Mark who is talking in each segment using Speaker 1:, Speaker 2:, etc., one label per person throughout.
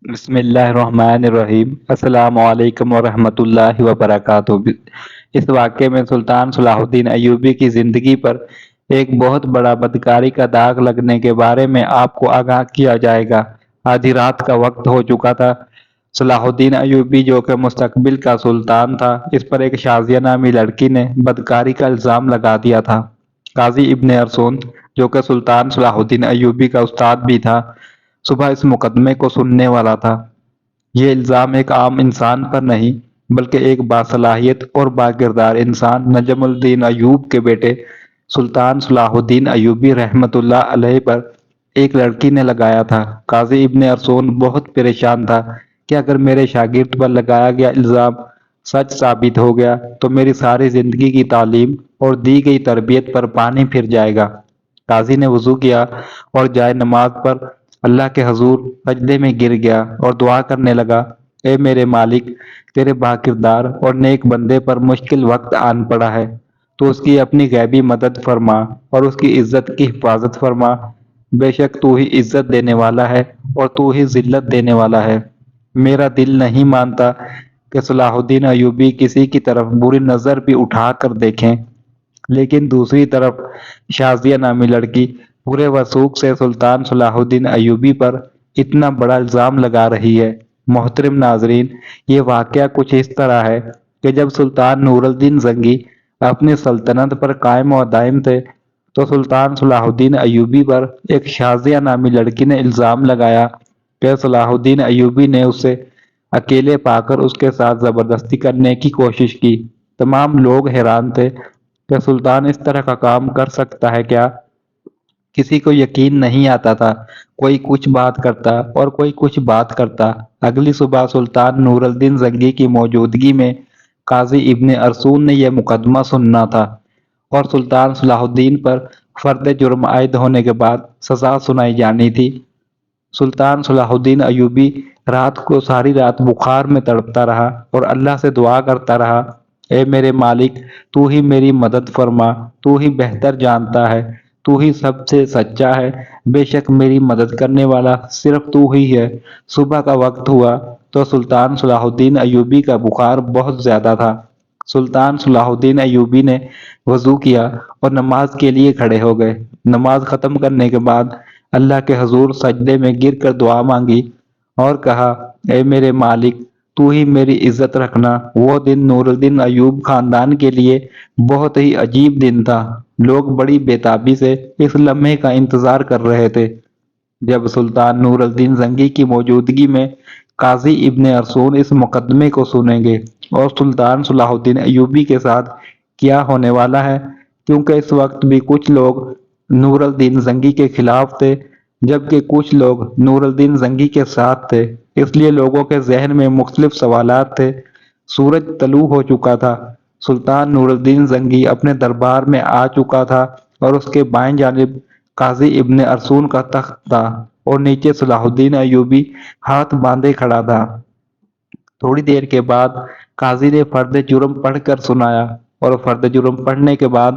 Speaker 1: بسم اللہ الرحمن الرحیم۔ السلام علیکم ورحمۃ اللہ وبرکاتہ۔ اس واقعے میں سلطان صلاح الدین ایوبی کی زندگی پر ایک بہت بڑا بدکاری کا داغ لگنے کے بارے میں آپ کو آگاہ کیا جائے گا۔ آدھی رات کا وقت ہو چکا تھا۔ صلاح الدین ایوبی جو کہ مستقبل کا سلطان تھا، اس پر ایک شازیہ نامی لڑکی نے بدکاری کا الزام لگا دیا تھا۔ قاضی ابن ارسون جو کہ سلطان صلاح الدین ایوبی کا استاد بھی تھا، صبح اس مقدمے کو سننے والا تھا۔ یہ الزام ایک عام انسان پر نہیں بلکہ ایک باصلاحیت اور باکردار انسان نجم الدین ایوب کے بیٹے سلطان صلاح الدین ایوبی رحمۃ اللہ علیہ پر ایک لڑکی نے لگایا تھا۔ قاضی ابن ارسون بہت پریشان تھا کہ اگر میرے شاگرد پر لگایا گیا الزام سچ ثابت ہو گیا تو میری ساری زندگی کی تعلیم اور دی گئی تربیت پر پانی پھر جائے گا۔ قاضی نے وضو کیا اور جائے نماز پر اللہ کے حضور سجدے میں گر گیا اور دعا کرنے لگا، اے میرے مالک، تیرے باکردار اور نیک بندے پر مشکل وقت آن پڑا ہے، تو اس کی اپنی غیبی مدد فرما اور اس کی عزت کی حفاظت فرما۔ بے شک تو ہی عزت دینے والا ہے اور تو ہی ذلت دینے والا ہے۔ میرا دل نہیں مانتا کہ صلاح الدین ایوبی کسی کی طرف بری نظر بھی اٹھا کر دیکھیں، لیکن دوسری طرف شازیہ نامی لڑکی پورے وثوق سے سلطان صلاح الدین ایوبی پر اتنا بڑا الزام لگا رہی ہے۔ محترم ناظرین، یہ واقعہ کچھ اس طرح ہے کہ جب سلطان نور الدین زنگی اپنی سلطنت پر قائم و دائم تھے تو سلطان صلاح الدین ایوبی پر ایک شازیہ نامی لڑکی نے الزام لگایا کہ صلاح الدین ایوبی نے اسے اکیلے پا کر اس کے ساتھ زبردستی کرنے کی کوشش کی۔ تمام لوگ حیران تھے کہ سلطان اس طرح کا کام کر سکتا ہے کیا؟ کسی کو یقین نہیں آتا تھا۔ کوئی کچھ بات کرتا اور کوئی کچھ بات کرتا۔ اگلی صبح سلطان نور الدین زنگی کی موجودگی میں قاضی ابن ارسون نے یہ مقدمہ سننا تھا اور سلطان صلاح الدین پر فرد جرم عائد ہونے کے بعد سزا سنائی جانی تھی۔ سلطان صلاح الدین ایوبی رات کو ساری رات بخار میں تڑپتا رہا اور اللہ سے دعا کرتا رہا، اے میرے مالک، تو ہی میری مدد فرما، تو ہی بہتر جانتا ہے، تو ہی سب سے سچا ہے، بے شک میری مدد کرنے والا صرف تو ہی ہے۔ صبح کا وقت ہوا تو سلطان صلاح الدین ایوبی کا بخار بہت زیادہ تھا۔ سلطان صلاح الدین ایوبی نے وضو کیا اور نماز کے لیے کھڑے ہو گئے۔ نماز ختم کرنے کے بعد اللہ کے حضور سجدے میں گر کر دعا مانگی اور کہا، اے میرے مالک، تو ہی میری عزت رکھنا۔ وہ دن نور الدین ایوب خاندان کے لیے بہت ہی عجیب دن تھا۔ لوگ بڑی بےتابی سے اس لمحے کا انتظار کر رہے تھے جب سلطان نور الدین زنگی کی موجودگی میں قاضی ابن ارسون اس مقدمے کو سنیں گے اور سلطان صلاح الدین ایوبی کے ساتھ کیا ہونے والا ہے، کیونکہ اس وقت بھی کچھ لوگ نور الدین زنگی کے خلاف تھے جبکہ کچھ لوگ نور الدین زنگی کے ساتھ تھے، اس لیے لوگوں کے ذہن میں مختلف سوالات تھے۔ سورج طلوع ہو چکا تھا۔ سلطان نور الدین زنگی اپنے دربار میں آ چکا تھا اور اس کے بائیں جانب قاضی ابن ارسون کا تخت تھا اور نیچے صلاح الدین ایوبی ہاتھ باندھے کھڑا تھا۔ تھوڑی دیر کے بعد قاضی نے فرد جرم پڑھ کر سنایا اور فرد جرم پڑھنے کے بعد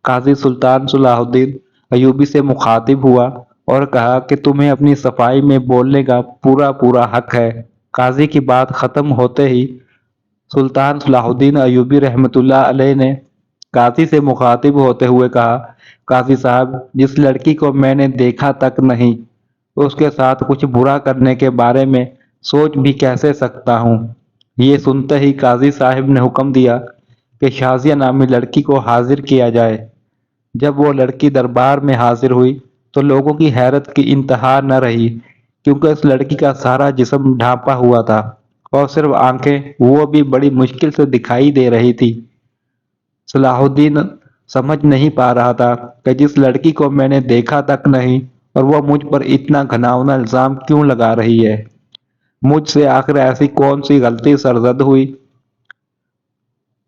Speaker 1: قاضی سلطان صلاح الدین ایوبی سے مخاطب ہوا اور کہا کہ تمہیں اپنی صفائی میں بولنے کا پورا حق ہے۔ قاضی کی بات ختم ہوتے ہی سلطان صلاح الدین ایوبی رحمۃ اللہ علیہ نے قاضی سے مخاطب ہوتے ہوئے کہا، قاضی صاحب، جس لڑکی کو میں نے دیکھا تک نہیں، اس کے ساتھ کچھ برا کرنے کے بارے میں سوچ بھی کیسے سکتا ہوں؟ یہ سنتے ہی قاضی صاحب نے حکم دیا کہ شازیہ نامی لڑکی کو حاضر کیا جائے۔ جب وہ لڑکی دربار میں حاضر ہوئی تو لوگوں کی حیرت کی انتہا نہ رہی، کیونکہ اس لڑکی کا سارا جسم ڈھانپا ہوا تھا اور صرف آنکھیں وہ بھی بڑی مشکل سے دکھائی دے رہی تھی۔ صلاح الدین سمجھ نہیں پا رہا تھا کہ جس لڑکی کو میں نے دیکھا تک نہیں اور وہ مجھ پر اتنا گھناؤنا الزام کیوں لگا رہی ہے۔ مجھ سے آخر ایسی کون سی غلطی سرزد ہوئی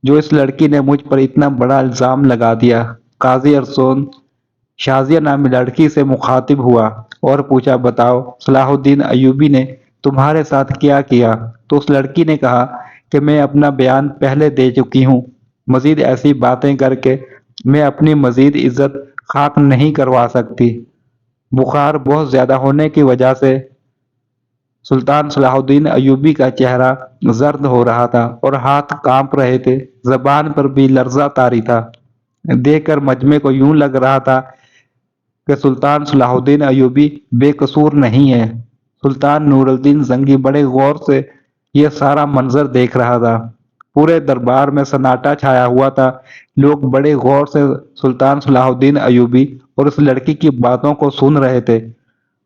Speaker 1: جو اس لڑکی نے مجھ پر اتنا بڑا الزام لگا دیا؟ قاضی ارسون شازیہ نامی لڑکی سے مخاطب ہوا اور پوچھا، بتاؤ صلاح الدین ایوبی نے تمہارے ساتھ کیا کیا؟ تو اس لڑکی نے کہا کہ میں اپنا بیان پہلے دے چکی ہوں، مزید ایسی باتیں کر کے میں اپنی مزید عزت خاک نہیں کروا سکتی۔ بخار بہت زیادہ ہونے کی وجہ سے سلطان صلاح الدین ایوبی کا چہرہ زرد ہو رہا تھا اور ہاتھ کانپ رہے تھے، زبان پر بھی لرزہ طاری تھا۔ دیکھ کر مجمع کو یوں لگ رہا تھا کہ سلطان صلاح الدین ایوبی بے قصور نہیں ہے۔ سلطان نور الدین زنگی بڑے غور سے یہ سارا منظر دیکھ رہا تھا۔ پورے دربار میں سناٹا چھایا ہوا تھا، لوگ بڑے غور سے سلطان صلاح الدین ایوبی اور اس لڑکی کی باتوں کو سن رہے تھے۔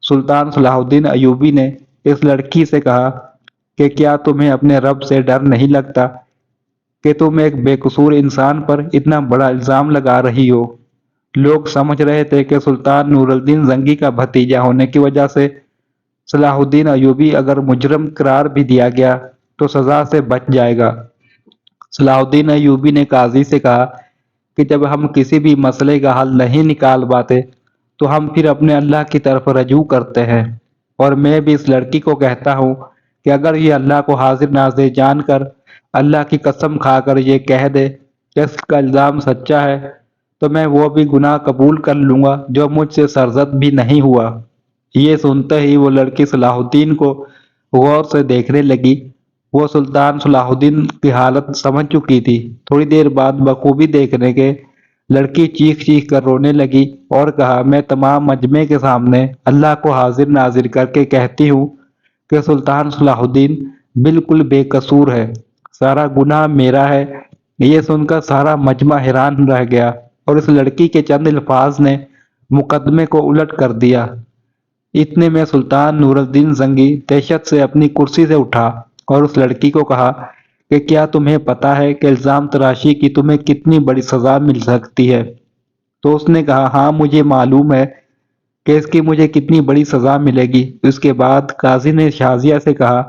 Speaker 1: سلطان صلاح الدین ایوبی نے اس لڑکی سے کہا کہ کیا تمہیں اپنے رب سے ڈر نہیں لگتا کہ تم ایک بے قصور انسان پر اتنا بڑا الزام لگا رہی ہو؟ لوگ سمجھ رہے تھے کہ سلطان نور الدین زنگی کا بھتیجا ہونے کی وجہ سے صلاح الدین ایوبی اگر مجرم قرار بھی دیا گیا تو سزا سے بچ جائے گا۔ صلاح الدین ایوبی نے قاضی سے کہا کہ جب ہم کسی بھی مسئلے کا حل نہیں نکال پاتے تو ہم پھر اپنے اللہ کی طرف رجوع کرتے ہیں، اور میں بھی اس لڑکی کو کہتا ہوں کہ اگر یہ اللہ کو حاضر ناظر جان کر اللہ کی قسم کھا کر یہ کہہ دے کہ اس کا الزام سچا ہے تو میں وہ بھی گناہ قبول کر لوں گا جو مجھ سے سرزد بھی نہیں ہوا۔ یہ سنتے ہی وہ لڑکی صلاح الدین کو غور سے دیکھنے لگی۔ وہ سلطان صلاح الدین کی حالت سمجھ چکی تھی۔ تھوڑی دیر بعد بخوبی دیکھنے کے لڑکی چیخ چیخ کر رونے لگی اور کہا، میں تمام مجمع کے سامنے اللہ کو حاضر ناظر کر کے کہتی ہوں کہ سلطان صلاح الدین بالکل بے قصور ہے، سارا گناہ میرا ہے۔ یہ سن کر سارا مجمع حیران رہ گیا اور اس لڑکی کے چند الفاظ نے مقدمے کو الٹ کر دیا۔ اتنے میں سلطان نور الدین زنگی دہشت سے اپنی کرسی سے اٹھا اور اس لڑکی کو کہا کہ کیا تمہیں پتا ہے کہ الزام تراشی کی تمہیں کتنی بڑی سزا مل سکتی ہے؟ تو اس نے کہا، ہاں مجھے معلوم ہے کہ اس کی مجھے کتنی بڑی سزا ملے گی۔ اس کے بعد قاضی نے شازیہ سے کہا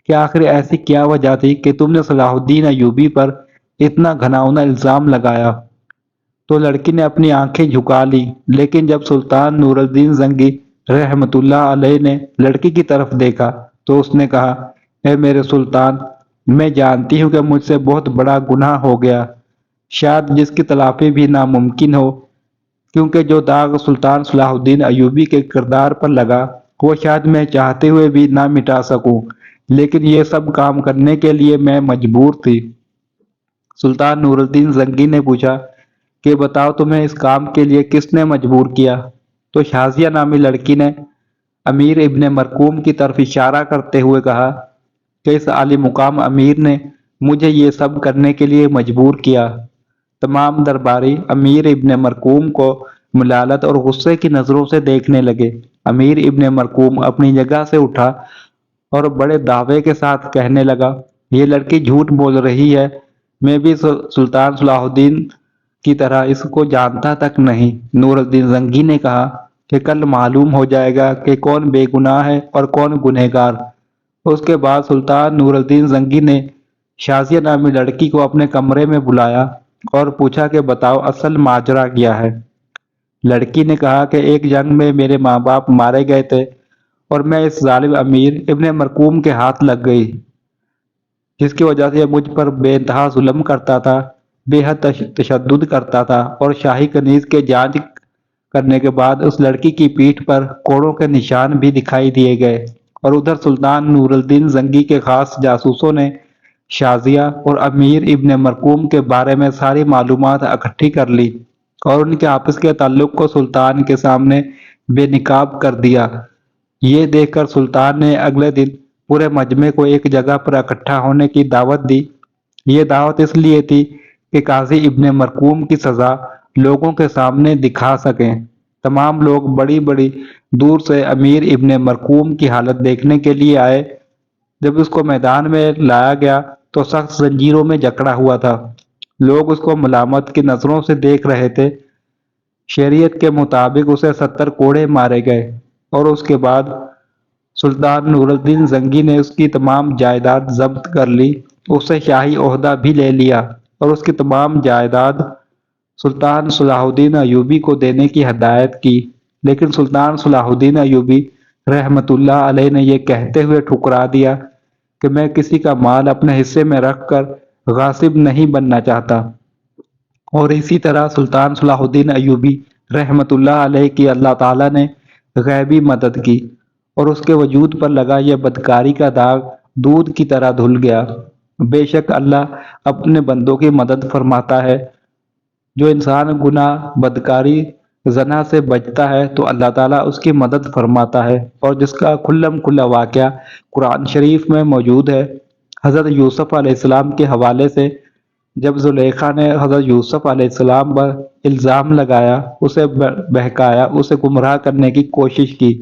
Speaker 1: کہ آخر ایسی کیا وجہ تھی کہ تم نے صلاح الدین ایوبی پر اتنا گھناؤنا الزام لگایا؟ تو لڑکی نے اپنی آنکھیں جھکا لی، لیکن جب سلطان نور الدین زنگی رحمت اللہ علیہ نے لڑکی کی طرف دیکھا تو اس نے کہا، اے میرے سلطان، میں جانتی ہوں کہ مجھ سے بہت بڑا گناہ ہو گیا، شاید جس کی تلافی بھی ناممکن ہو، کیونکہ جو داغ سلطان صلاح الدین ایوبی کے کردار پر لگا وہ شاید میں چاہتے ہوئے بھی نہ مٹا سکوں، لیکن یہ سب کام کرنے کے لیے میں مجبور تھی۔ سلطان نور الدین زنگی نے پوچھا کہ بتاؤ تمہیں اس کام کے لیے کس نے مجبور کیا؟ تو شازیہ نامی لڑکی نے امیر ابن مرقوم کی طرف اشارہ کرتے ہوئے کہا کہ اس عالی مقام امیر نے مجھے یہ سب کرنے کے لیے مجبور کیا۔ تمام درباری امیر ابن مرقوم کو ملالت اور غصے کی نظروں سے دیکھنے لگے۔ امیر ابن مرقوم اپنی جگہ سے اٹھا اور بڑے دعوے کے ساتھ کہنے لگا، یہ لڑکی جھوٹ بول رہی ہے، میں بھی سلطان صلاح الدین کی طرح اس کو جانتا تک نہیں۔ نور الدین زنگی نے کہا کہ کل معلوم ہو جائے گا کہ کون بے گناہ ہے اور کون گنہگار۔ اس کے بعد سلطان نور الدین زنگی نے شازیہ نامی لڑکی کو اپنے کمرے میں بلایا اور پوچھا کہ بتاؤ اصل ماجرا کیا ہے؟ لڑکی نے کہا کہ ایک جنگ میں میرے ماں باپ مارے گئے تھے اور میں اس ظالم امیر ابن مرقوم کے ہاتھ لگ گئی، جس کی وجہ سے یہ مجھ پر بے انتہا ظلم کرتا تھا، بے حد تشدد کرتا تھا، اور شاہی کنیز کے جانچ کرنے کے بعد اس لڑکی کی پیٹھ پر کوڑوں کے نشان بھی دکھائی دیے گئے۔ اور ادھر سلطان نور الدین زنگی کے خاص جاسوسوں نے شازیہ اور امیر ابن مرقوم کے بارے میں ساری معلومات اکٹھی کر لی اور ان کے آپس کے تعلق کو سلطان کے سامنے بے نقاب کر دیا۔ یہ دیکھ کر سلطان نے اگلے دن پورے مجمع کو ایک جگہ پر اکٹھا ہونے کی دعوت دی۔ یہ دعوت اس لیے تھی کہ قاضی ابن مرقوم کی سزا لوگوں کے سامنے دکھا سکیں۔ تمام لوگ بڑی بڑی دور سے امیر ابن مرقوم کی حالت دیکھنے کے لیے آئے۔ جب اس کو میدان میں لایا گیا تو سخت زنجیروں میں جکڑا ہوا تھا۔ لوگ اس کو ملامت کی نظروں سے دیکھ رہے تھے۔ شریعت کے مطابق اسے 70 کوڑے مارے گئے اور اس کے بعد سلطان نور الدین زنگی نے اس کی تمام جائیداد ضبط کر لی، اس سے شاہی عہدہ بھی لے لیا اور اس کی تمام جائیداد سلطان صلاح الدین ایوبی کو دینے کی ہدایت کی۔ لیکن سلطان صلاح الدین ایوبی رحمت اللہ علیہ نے یہ کہتے ہوئے ٹھکرا دیا کہ میں کسی کا مال اپنے حصے میں رکھ کر غاصب نہیں بننا چاہتا، اور اسی طرح سلطان صلاح الدین ایوبی رحمت اللہ علیہ کی اللہ تعالیٰ نے غیبی مدد کی اور اس کے وجود پر لگا یہ بدکاری کا داغ دودھ کی طرح دھل گیا۔ بے شک اللہ اپنے بندوں کی مدد فرماتا ہے۔ جو انسان گناہ، بدکاری، زنا سے بچتا ہے تو اللہ تعالیٰ اس کی مدد فرماتا ہے، اور جس کا کھلم کھلا واقعہ قرآن شریف میں موجود ہے۔ حضرت یوسف علیہ السلام کے حوالے سے، جب زلیخا نے حضرت یوسف علیہ السلام پر الزام لگایا، اسے بہکایا، اسے گمراہ کرنے کی کوشش کی،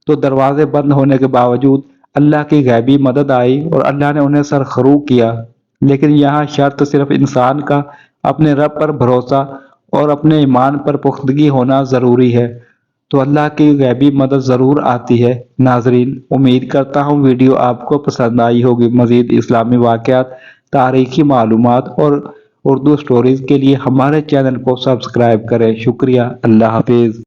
Speaker 1: تو دروازے بند ہونے کے باوجود اللہ کی غیبی مدد آئی اور اللہ نے انہیں سرخرو کیا۔ لیکن یہاں شرط صرف انسان کا اپنے رب پر بھروسہ اور اپنے ایمان پر پختگی ہونا ضروری ہے، تو اللہ کی غیبی مدد ضرور آتی ہے۔ ناظرین، امید کرتا ہوں ویڈیو آپ کو پسند آئی ہوگی۔ مزید اسلامی واقعات، تاریخی معلومات اور اردو سٹوریز کے لیے ہمارے چینل کو سبسکرائب کریں۔ شکریہ۔ اللہ حافظ۔